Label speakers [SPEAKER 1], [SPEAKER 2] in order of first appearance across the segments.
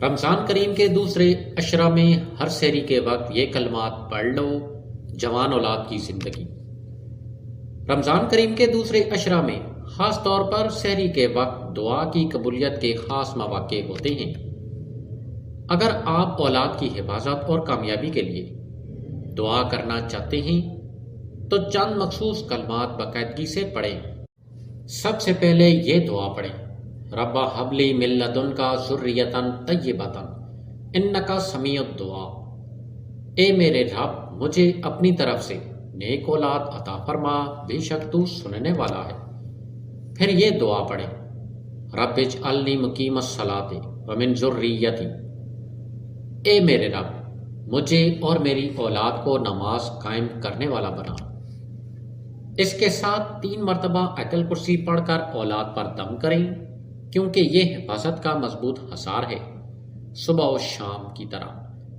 [SPEAKER 1] رمضان کریم کے دوسرے عشرہ میں ہر سحری کے وقت یہ کلمات پڑھ لو، جوان اولاد کی زندگی۔ رمضان کریم کے دوسرے عشرہ میں خاص طور پر سحری کے وقت دعا کی قبولیت کے خاص مواقع ہوتے ہیں۔ اگر آپ اولاد کی حفاظت اور کامیابی کے لیے دعا کرنا چاہتے ہیں تو چند مخصوص کلمات باقاعدگی سے پڑھیں۔ سب سے پہلے یہ دعا پڑھیں: رب ہب لی من لدنک ذریۃ طیبۃ انک سمیع الدعاء۔ اے میرے رب، مجھے اپنی طرف سے نیک اولاد عطا فرما، بے شک تو سننے والا ہے۔ پھر یہ دعا پڑھیں: رب اجعلنی مقیم الصلاۃ ومن ذریتی۔ اے میرے رب، مجھے اور میری اولاد کو نماز قائم کرنے والا بنا۔ اس کے ساتھ 3 مرتبہ آیت الکرسی پڑھ کر اولاد پر دم کریں، کیونکہ یہ حفاظت کا مضبوط حصار ہے۔ صبح و شام کی طرح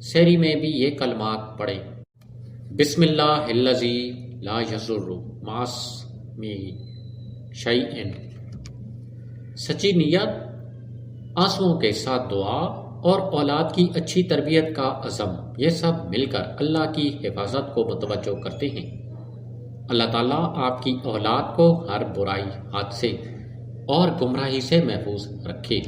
[SPEAKER 1] سحری میں بھی یہ کلمات پڑھیں: بسم اللہ الذی لا یضر مع اسمہ شیء۔ سچی نیت، آنسوؤں کے ساتھ دعا اور اولاد کی اچھی تربیت کا عزم، یہ سب مل کر اللہ کی حفاظت کو متوجہ کرتے ہیں۔ اللہ تعالیٰ آپ کی اولاد کو ہر برائی، حادثے اور گمراہی سے محفوظ رکھے۔